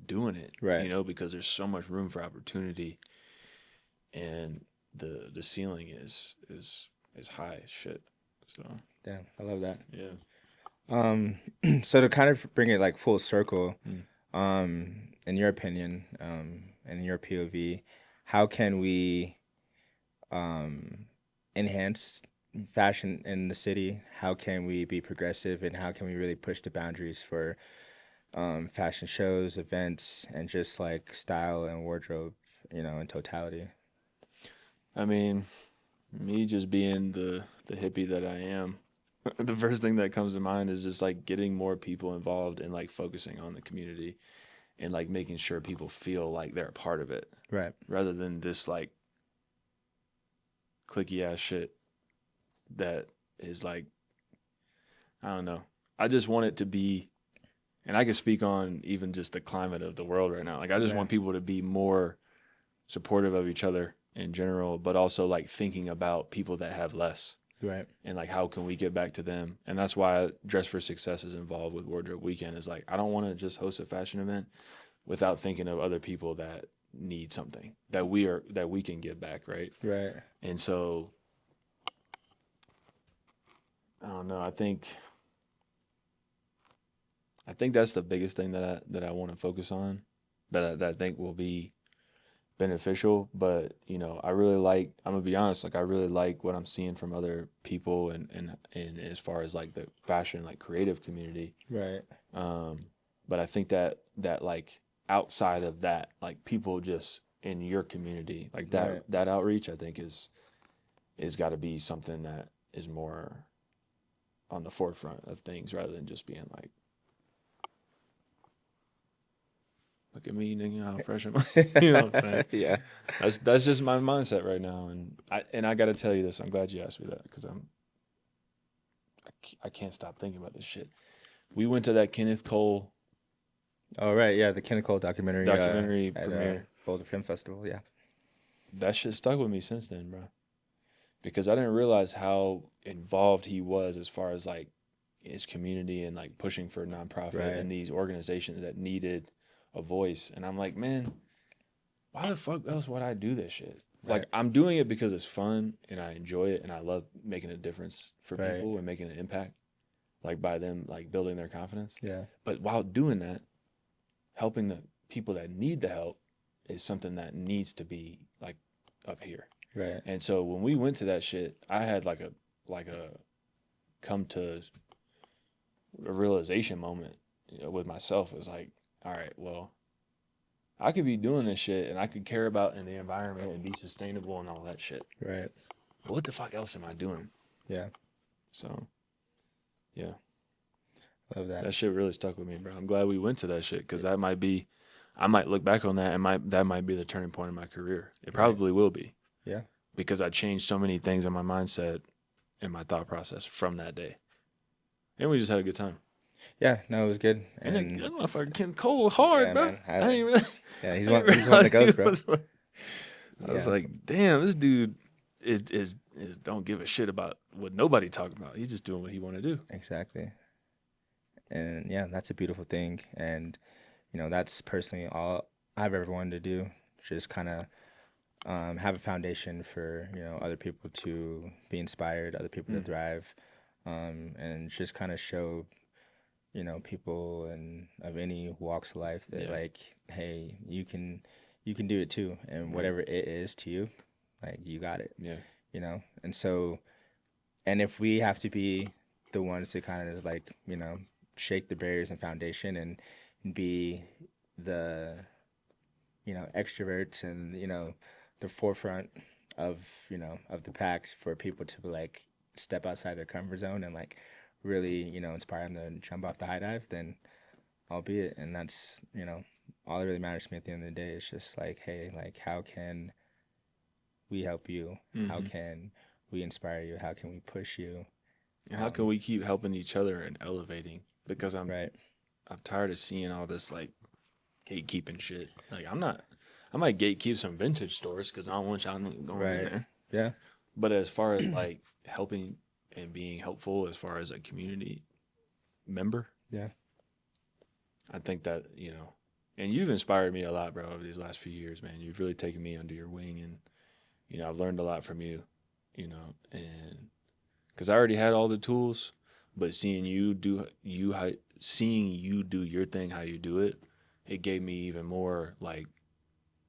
doing it, Right. because there's so much room for opportunity, and the ceiling is high as shit. So Damn. I love that. yeah. Um, so to kind of bring it like full circle, Mm. in your opinion, and in your POV, how can we um enhance fashion in the city? How can we be progressive, and how can we really push the boundaries for fashion shows, events, and just like style and wardrobe, in totality? I mean, me just being the hippie that I am, the first thing that comes to mind is just like getting more people involved and like focusing on the community and like making sure people feel like they're a part of it Right. rather than this like clicky ass shit that is like I don't know. I just want it to be, and I can speak on even just the climate of the world right now. Like I just Right. want people to be more supportive of each other in general, but also like thinking about people that have less Right. and like how can we get back to them. And that's why Dress for Success is involved with Wardrobe Weekend. Is like I don't want to just host a fashion event without thinking of other people that need something that we can give back, right? Right. And so I don't know. I think that's the biggest thing that I want to focus on, that I think will be beneficial. But I really like. I'm gonna be honest. Like I really like what I'm seeing from other people, and as far as like the fashion like creative community. Right. Um, but I think that like outside of that, like people just in your community, like that Right. that outreach, I think is got to be something that is more on the forefront of things rather than just being like, look at me, nigga, how fresh am I? You know what I'm saying? Yeah. That's just my mindset right now, and I got to tell you this. I'm glad you asked me that because I can't stop thinking about this shit. We went to that Kenneth Cole Oh right, yeah, the Kinnicol documentary documentary at premiere. Boulder Film Festival. Yeah. That shit stuck with me since then, bro. Because I didn't realize how involved he was as far as like his community and like pushing for nonprofit Right. and these organizations that needed a voice. And I'm like, man, why the fuck else would I do this shit? Right. Like, I'm doing it because it's fun and I enjoy it and I love making a difference for Right. people and making an impact, like by them like building their confidence. Yeah. But while doing that, helping the people that need the help is something that needs to be like up here. Right. And so when we went to that shit, I had like a come to a realization moment, with myself. It was like, all right, well, I could be doing this shit and I could care about in the environment and be sustainable and all that shit. Right. But what the fuck else am I doing? Yeah. So, yeah. Love that. That shit really stuck with me, bro. I'm glad we went to that shit because that might be, I might look back on that and that might be the turning point in my career. It probably will be. Yeah. Because I changed so many things in my mindset and my thought process from that day. And we just had a good time. Yeah, no, it was good. And And that motherfucker came cold hard, yeah, bro. man, I ain't really, yeah, he's I one. didn't He's one that goes, realize bro. I was Yeah. like, damn, this dude is don't give a shit about what nobody talking about. He's just doing what he want to do. Exactly. And yeah, that's a beautiful thing. And that's personally all I've ever wanted to do. Just kind of have a foundation for other people to be inspired, other people to thrive, and just kind of show people and of any walks of life that like, hey, you can do it too, and whatever it is to you, like you got it. Yeah. And so, and if we have to be the ones to kind of like shake the barriers and foundation and be the extroverts and the forefront of of the pack for people to like step outside their comfort zone and like really inspire them to jump off the high dive, then I'll be it. And that's all that really matters to me at the end of the day. Is just like, hey, like how can we help you? How can we inspire you? How can we push you? And how can we keep helping each other and elevating? Because I'm Right. tired of seeing all this like gatekeeping shit. Like I might gatekeep some vintage stores because I don't want y'all going in there. Yeah. But as far as like helping and being helpful as far as a community member, Yeah. I think that, and you've inspired me a lot, bro, over these last few years, man. You've really taken me under your wing and, I've learned a lot from you, and because I already had all the tools, but seeing you do your thing, how you do it, it gave me even more like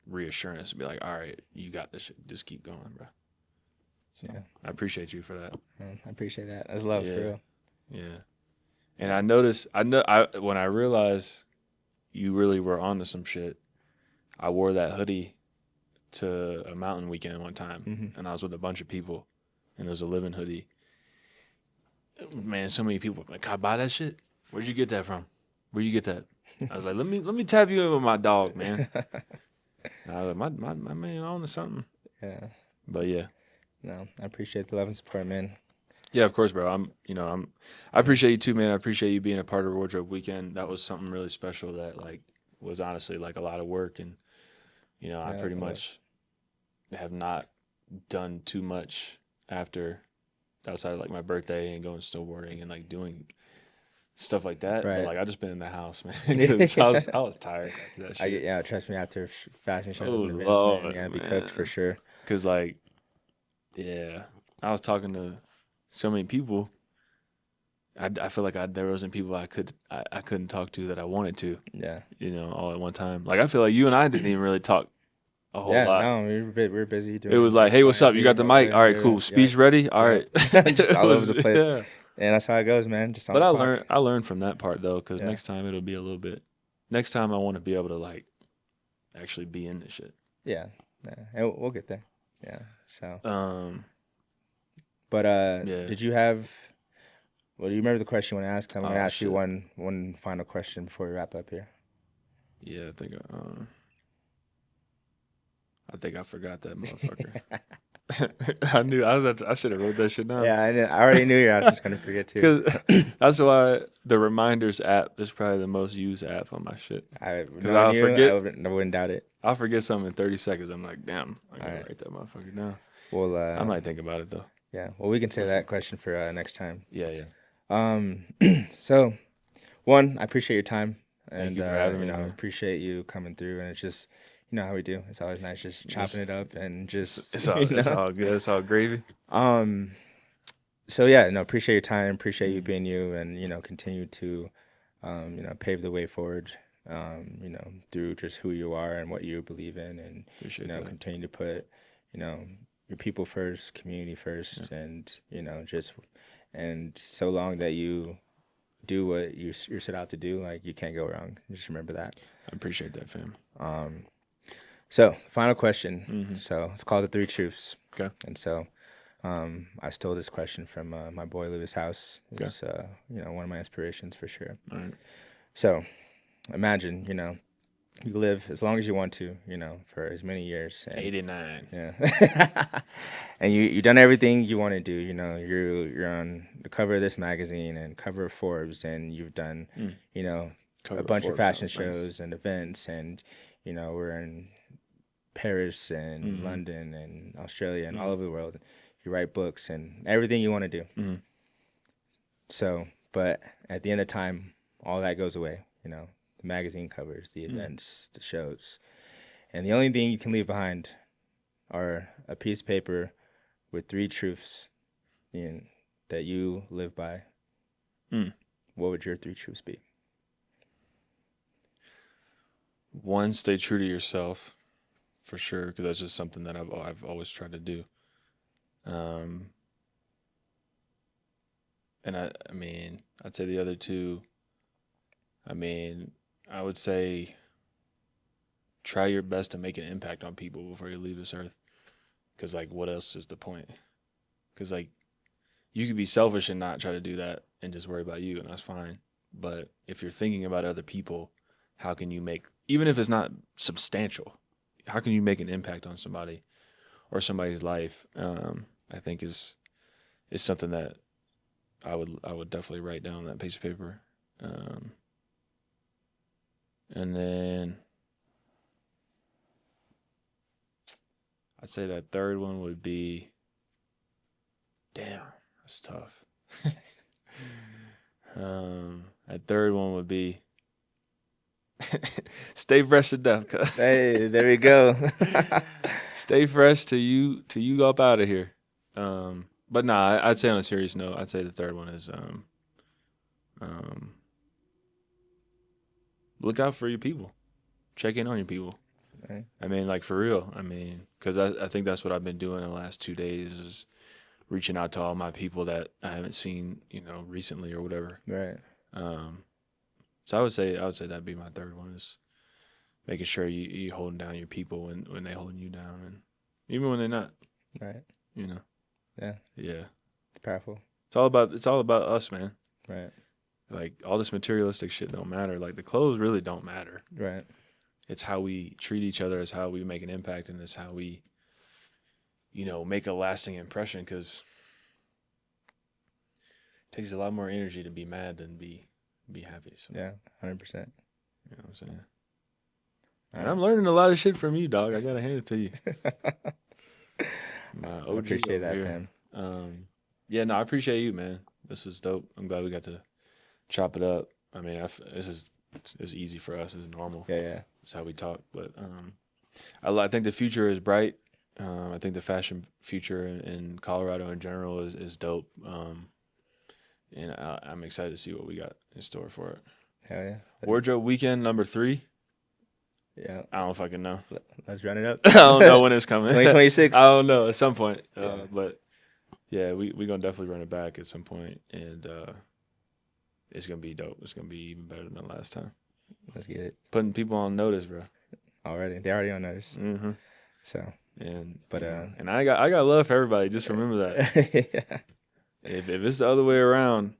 reassurance to be like, all right, you got this shit. Just keep going, bro. So Yeah. I appreciate you for that. I appreciate that. That's love, for real. Yeah. And I noticed, when I realized you really were onto some shit, I wore that hoodie to a mountain weekend one time, and I was with a bunch of people, and it was a LIV'N hoodie. Man, so many people like, can I buy that shit? Where'd you get that from? Where'd you get that? I was like, let me tap you in with my dog, man. And I was like, my man on to something. Yeah. But yeah. No, I appreciate the love and support, man. Yeah, of course, bro. I appreciate you too, man. I appreciate you being a part of Wardrobe Weekend. That was something really special that like was honestly like a lot of work, and I pretty much have not done too much outside of like my birthday and going snowboarding and like doing stuff like that. Right. But like I just been in the house, man. 'Cause I was tired after that shit. Trust me, after fashion shows Oh, and events, Lord, man, yeah, be man. cooked for sure. Cause like, yeah, I was talking to so many people. I feel like there wasn't people I couldn't talk to that I wanted to. Yeah. All at one time. Like I feel like you and I didn't even really talk a whole lot. No, we were busy doing. It was like, hey, what's up? You got the mic? All right, cool. Speech ready? All right. Just all over the place. Yeah. And that's how it goes, man. Just on But the I clock. learned from that part though, because next time it'll be a little bit. Next time I want to be able to like actually be in this shit. Yeah. And we'll get there. Yeah. So. But Yeah. did you have? Well, do you remember the question you want to ask? I'm going to ask you shit. one final question before we wrap up here. Yeah, I think I forgot that motherfucker. I should have wrote that shit down. Yeah, I already knew I was just going to forget too. Because that's why the Reminders app is probably the most used app on my shit. I wouldn't doubt it. I'll forget something in 30 seconds. I'm like, damn, I gotta write that motherfucker down. Well, I might think about it though. Yeah, well, we can say that question for next time. Yeah. Um, so one, I appreciate your time, Thank and you for having me, I man. appreciate you coming through. And it's just, how we do. It's always nice just chopping Just it up and it's just, it's all it's all good. It's all gravy. Um, so yeah, no, appreciate your time, appreciate you Mm, being you, and continue to, pave the way forward, through just who you are and what you believe in, and appreciate that. continue to put, you know, your people first, community Yeah, first, and just and so long that you do what you're set out to do, like you can't go wrong. Just remember that. I appreciate that, fam. Um, so final question. Mm-hmm. So it's called the three truths, Okay. and so. I stole this question from my boy Lewis House. Okay. It's one of my inspirations for sure. All right. So imagine you live as long as you want to, for as many years. And, 89. yeah, and you've done everything you want to do. You're on the cover of this magazine and cover of Forbes, and you've done Mm. a Cover bunch of Forbes fashion sounds nice. shows and events, and we're in Paris and Mm-hmm. London and Australia and all Mm-hmm. over the world. You write books and everything you want to do. Mm-hmm. So, but at the end of time, all that goes away. The magazine covers, the Mm. events, the shows, and the only thing you can leave behind are a piece of paper with three truths that you live by. Mm. What would your three truths be? One, stay true to yourself, for sure, because that's just something that I've always tried to do. And I mean, I'd say the other two. I mean, I would say try your best to make an impact on people before you leave this earth. Because like, what else is the point? Because like, you could be selfish and not try to do that and just worry about you, and that's fine. But if you're thinking about other people, how can you make, even if it's not substantial, how can you make an impact on somebody or somebody's life? I think is something that I would definitely write down on that piece of paper. And then I'd say that third one would be, damn, that's tough. That third one would be stay fresh to death, cuz. Hey, there we go. Stay fresh till you go up out of here. But nah, I'd say on a serious note, I'd say the third one is look out for your people. Check in on your people. Right. I mean, like for real. I mean, because I think that's what I've been doing the last 2 days is reaching out to all my people that I haven't seen, recently or whatever. Right. So I would say that'd be my third one is making sure you holding down your people when they holding you down, and even when they're not. Right. Yeah. Yeah. It's powerful. It's all about us, man. Right. Like all this materialistic shit don't matter. Like the clothes really don't matter. Right. It's how we treat each other. It's how we make an impact, and it's how we, make a lasting impression. Because it takes a lot more energy to be mad than be happy. So, Yeah. 100%. you know what I'm saying. All And right. I'm learning a lot of shit from you, dog. I gotta hand it to you. My I OG appreciate over that, here. fam. Yeah, no, I appreciate you, man. This was dope. I'm glad we got to chop it up. I mean, this is it's easy for us. It's normal. Yeah. Yeah. It's how we talk. But I think the future is bright. I think the fashion future in Colorado in general is dope. And I'm excited to see what we got in store for it. Hell yeah. Wardrobe weekend number 3. Yeah. I don't know if I can know. Let's run it up. I don't know when it's coming. 2026. I don't know at some point. Yeah. But yeah, we gonna definitely run it back at some point, and it's gonna be dope. It's gonna be even better than the last time. Let's get it. Putting people on notice, bro. Already. They're already on notice. Mm-hmm. So. And But and I got love for everybody. Just remember that. Yeah. If it's the other way around,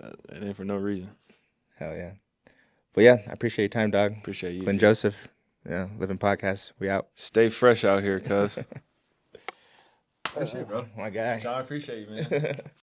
it ain't for no reason. Hell yeah. But yeah, I appreciate your time, dog. Appreciate you. Glenn Joseph. Yeah. LIV'N Podcast. We out. Stay fresh out here, cuz. Appreciate it, bro. My guy. John, I appreciate you, man.